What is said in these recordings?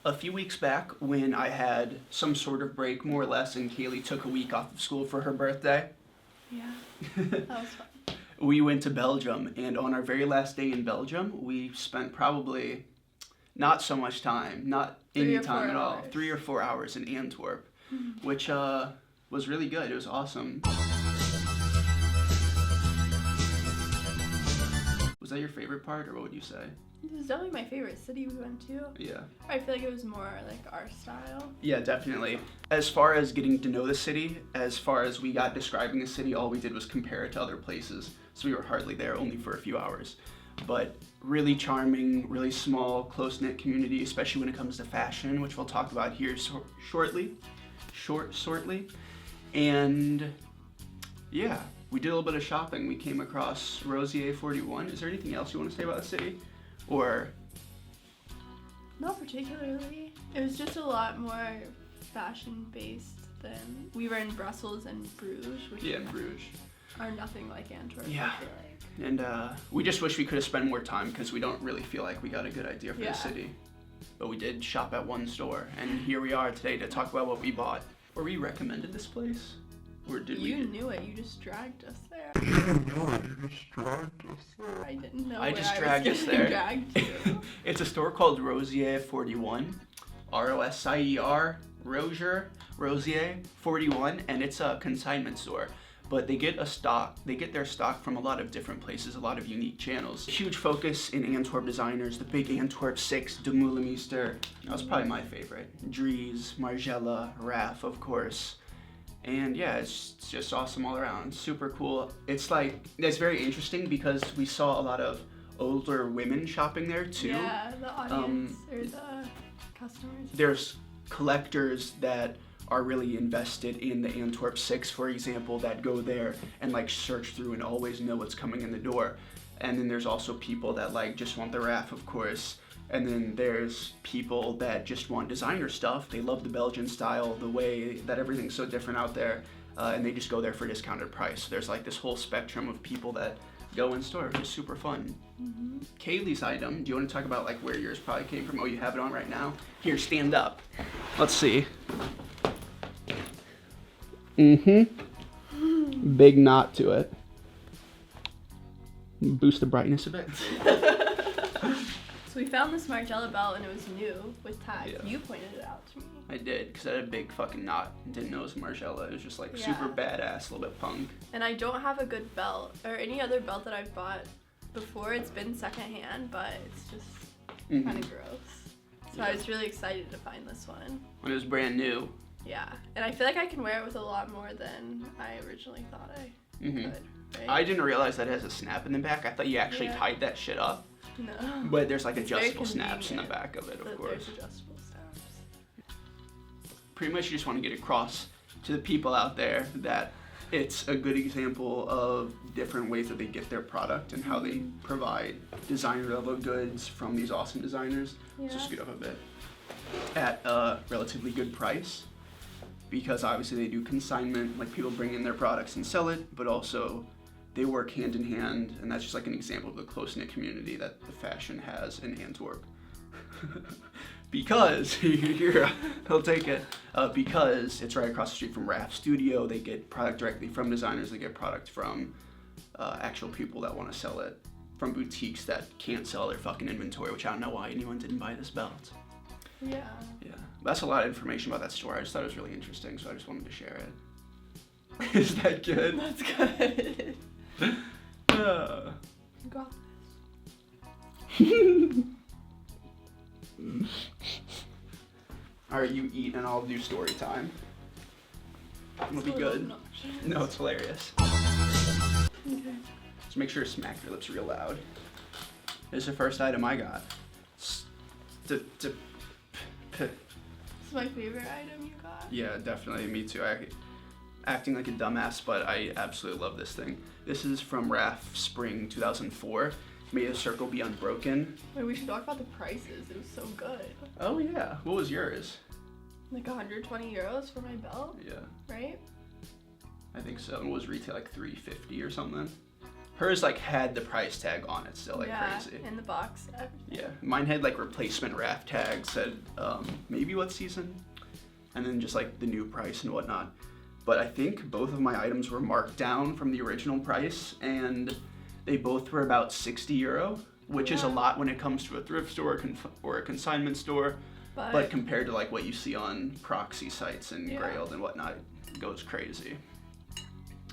A few weeks back, when I had some sort of break, more or less, and Kaylee took a week off of school for her birthday. Yeah, that was fun. We went to Belgium, and on our very last day in Belgium, we spent probably not so much time, not any time at all, 3 or 4 hours in Antwerp, which was really good. It was awesome. Was that your favorite part, or what would you say? This is definitely my favorite city we went to. Yeah. I feel like it was more like our style. Yeah, definitely. As far as getting to know the city, as far as we got describing the city, all we did was compare it to other places. So we were hardly there, only for a few hours. But really charming, really small, close-knit community, especially when it comes to fashion, which we'll talk about here shortly. And yeah, we did a little bit of shopping. We came across Rosier 41. Is there anything else you want to say about the city? Or? Not particularly. It was just a lot more fashion-based than we were in Brussels and Bruges, which Bruges are nothing like Antwerp. Yeah. I feel like. And we just wish we could have spent more time because we don't really feel like we got a good idea for the city. But we did shop at one store, and here we are today to talk about what we bought. Were we recommended this place? Or did we? You knew it. You just dragged us there. I didn't know. I just dragged us there. It's a store called Rosier 41, R-O-S-I-E-R, Rosier 41, and it's a consignment store. But they get their stock from a lot of different places, a lot of unique channels. Huge focus in Antwerp designers, the big Antwerp 6, De Meulemeester, that was probably my favorite. Dries, Margiela, Raf, of course. And yeah, it's just awesome all around, super cool. It's very interesting because we saw a lot of older women shopping there too. Yeah, the audience or the customers. There's collectors that are really invested in the Antwerp 6, for example, that go there and like search through and always know what's coming in the door. And then there's also people that like just want the Raf, of course. And then there's people that just want designer stuff. They love the Belgian style, the way that everything's so different out there, and they just go there for a discounted price. So there's like this whole spectrum of people that go in store, which is super fun. Kaylee's item, do you want to talk about like where yours probably came from? Oh, you have it on right now? Here, stand up. Let's see. Big knot to it. Boost the brightness a bit. So we found this Margiela belt and it was new with tags. Yeah. You pointed it out to me. I did, because I had a big fucking knot. Didn't know it was Margiela. It was just like super badass, a little bit punk. And I don't have a good belt or any other belt that I've bought before. It's been secondhand, but it's just kind of gross. So I was really excited to find this one. When it was brand new. Yeah, and I feel like I can wear it with a lot more than I originally thought I could. Right? I didn't realize that it has a snap in the back. I thought you actually tied that shit up. No. But there's like adjustable snaps in the back of it, of course. There's adjustable snaps. Pretty much you just want to get across to the people out there that it's a good example of different ways that they get their product and how they provide designer level goods from these awesome designers. So scoot up a bit. At a relatively good price. Because obviously they do consignment, like people bring in their products and sell it, but also they work hand in hand, and that's just like an example of the close-knit community that the fashion has in Antwerp. Because, here, I'll take it, because it's right across the street from Raf Studio. They get product directly from designers, they get product from actual people that want to sell it, from boutiques that can't sell their fucking inventory, which I don't know why anyone didn't buy this belt. Yeah. That's a lot of information about that store. I just thought it was really interesting, so I just wanted to share it. Is that good? That's good. Uh. You got this. Alright, you eat and I'll do story time. It'll be good. No, it's hilarious. Okay. Just make sure to smack your lips real loud. This is the first item I got. It's my favorite item you got. Yeah, definitely. Me too. Acting like a dumbass, but I absolutely love this thing. This is from Raf Spring 2004. May the circle be unbroken. Wait, we should talk about the prices. It was so good. Oh yeah. What was yours? Like 120 euros for my belt? Yeah. Right? I think so. And it was retail like $350 or something. Hers like had the price tag on it still, like crazy. In the box. Everything. Yeah, mine had like replacement Raf tags, said maybe what season, and then just like the new price and whatnot. But I think both of my items were marked down from the original price, and they both were about €60, which is a lot when it comes to a thrift store or a consignment store. But compared to like what you see on proxy sites and Grailed and whatnot, it goes crazy.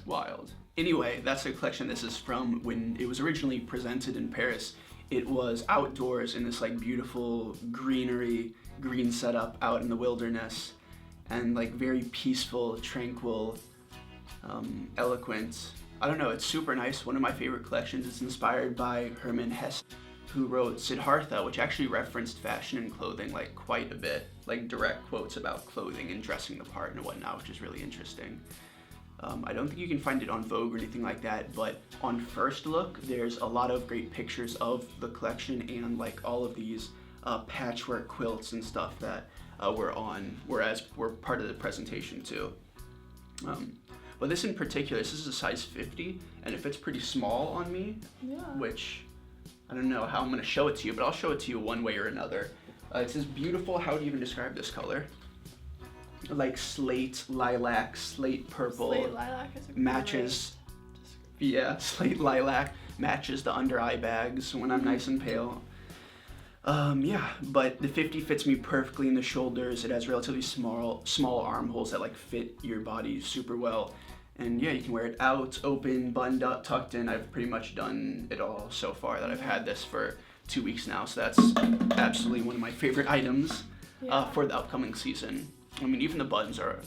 Wild. Anyway, that's the collection this is from. When it was originally presented in Paris, it was outdoors in this like beautiful green setup out in the wilderness, and like very peaceful, tranquil, eloquent. I don't know, it's super nice. One of my favorite collections is inspired by Hermann Hesse, who wrote Siddhartha, which actually referenced fashion and clothing like quite a bit, like direct quotes about clothing and dressing the part and whatnot, which is really interesting. I don't think you can find it on Vogue or anything like that, but on First Look, there's a lot of great pictures of the collection and like all of these patchwork quilts and stuff that were part of the presentation too. But this in particular, this is a size 50, and it fits pretty small on me, which I don't know how I'm going to show it to you, but I'll show it to you one way or another. It's this beautiful, how do you even describe this color? Like slate lilac, slate purple. Slate lilac is a great matches. Yeah, slate lilac matches the under eye bags when I'm nice and pale. But the 50 fits me perfectly in the shoulders. It has relatively small armholes that like fit your body super well. And yeah, you can wear it out, open, buttoned up, tucked in. I've pretty much done it all so far that I've had this for 2 weeks now. So that's absolutely one of my favorite items for the upcoming season. I mean, even the buttons are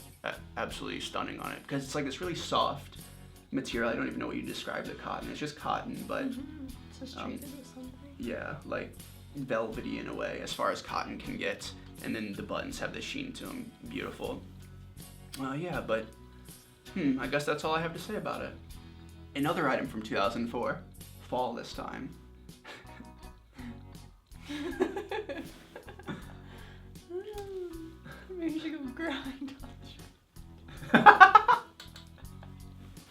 absolutely stunning on it because it's like this really soft material. I don't even know what you describe the cotton. It's just cotton, but it's just treated with something. Yeah, like velvety in a way as far as cotton can get. And then the buttons have the sheen to them. Beautiful. But I guess that's all I have to say about it. Another item from 2004, fall this time. Maybe you should go grind on.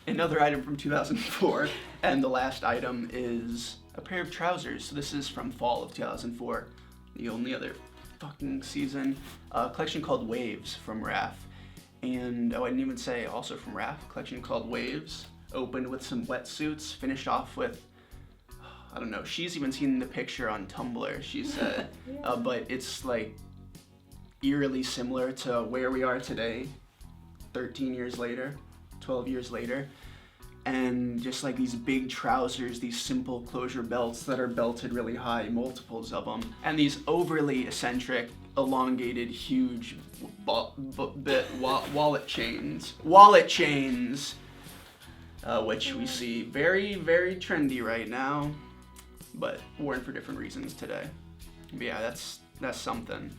Another item from 2004, and the last item is a pair of trousers. So this is from fall of 2004, the only other fucking season. A collection called Waves from Raf. And I didn't even say also from Raf, a collection called Waves. Opened with some wetsuits, finished off with, I don't know, she's even seen the picture on Tumblr, she said. But it's like eerily similar to where we are today, 13 years later, 12 years later. And just like these big trousers, these simple closure belts that are belted really high, multiples of them. And these overly eccentric, elongated, huge wallet chains. Which we see very, very trendy right now, but worn for different reasons today. But yeah, that's something.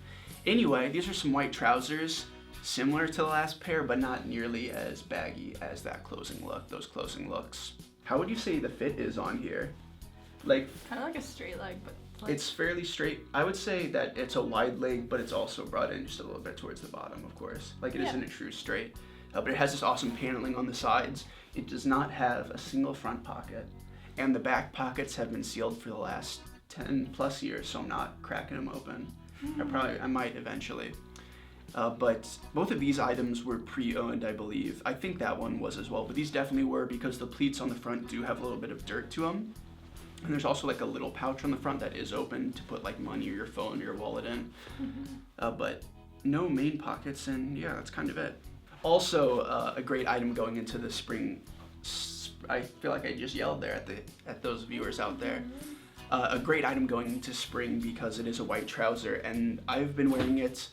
Anyway, these are some white trousers, similar to the last pair, but not nearly as baggy as those closing looks. How would you say the fit is on here? Like, kind of like a straight leg, but like... It's fairly straight. I would say that it's a wide leg, but it's also brought in just a little bit towards the bottom, of course. Like it isn't a true straight. But it has this awesome paneling on the sides. It does not have a single front pocket. And the back pockets have been sealed for the last 10 plus years, so I'm not cracking them open. I might eventually. But both of these items were pre-owned, I believe. I think that one was as well, but these definitely were because the pleats on the front do have a little bit of dirt to them. And there's also like a little pouch on the front that is open to put like money or your phone or your wallet in. But no main pockets, and yeah, that's kind of it. Also, a great item going into the spring. I feel like I just yelled there at those viewers out there. A great item going into spring because it is a white trouser, and I've been wearing it.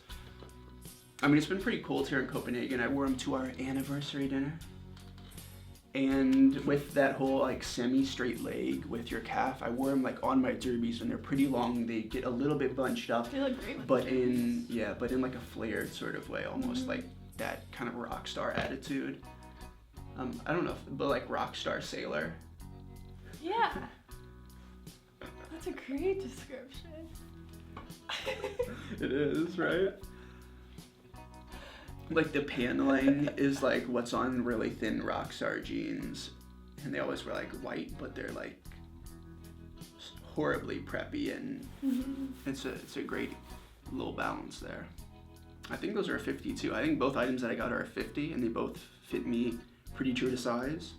I mean, it's been pretty cold here in Copenhagen. I wore them to our anniversary dinner. And with that whole like semi-straight leg with your calf, I wore them like on my derbies, and they're pretty long. They get a little bit bunched up. They look great with but in like a flared sort of way, almost like that kind of rock star attitude. I don't know, but like rock star sailor. Yeah. That's a great description. It is, right? Like the paneling is like what's on really thin Rockstar jeans. and they always wear like white, but they're like horribly preppy, and it's a great little balance there. I think those are a 52. I think both items that I got are a 50, and they both fit me pretty true to size.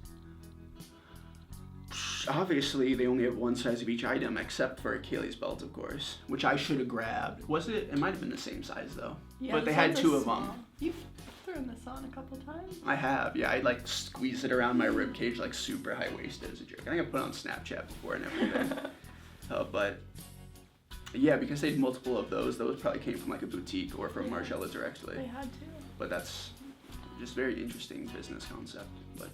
Obviously, they only have one size of each item, except for Kaylee's belt, of course, which I should have grabbed. Was it? It might have been the same size, though. Yeah, but they had two of them. You've thrown this on a couple times. I have, yeah. I like squeezed it around my rib cage, like super high waisted as a joke. I think I put it on Snapchat before and everything. But yeah, because they had multiple of those probably came from like a boutique or from Margiela directly. They had to. But that's just very interesting business concept. But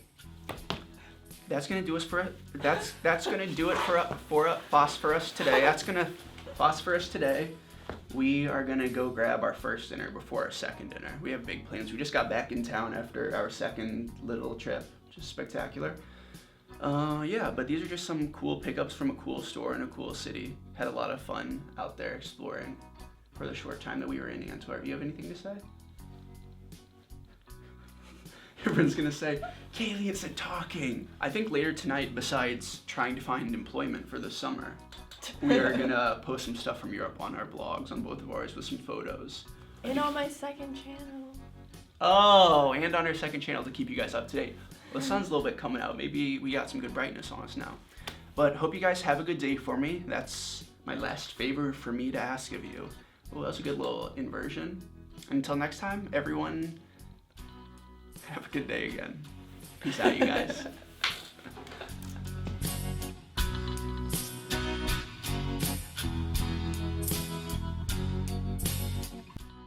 that's gonna do us for that's gonna do it for Phosphorus today. That's gonna Phosphorus today. We are gonna go grab our first dinner before our second dinner. We have big plans. We just got back in town after our second little trip, which is spectacular. Yeah, but these are just some cool pickups from a cool store in a cool city. Had a lot of fun out there exploring for the short time that we were in Antwerp. You have anything to say? Everyone's gonna say, Kaylee, it's a talking. I think later tonight, besides trying to find employment for the summer, we are gonna post some stuff from Europe on our blogs, on both of ours, with some photos. And on my second channel. Oh, and on our second channel to keep you guys up to date. Well, the sun's a little bit coming out. Maybe we got some good brightness on us now. But hope you guys have a good day for me. That's my last favor for me to ask of you. Well, that was a good little inversion. Until next time, everyone, have a good day again. Peace out, you guys.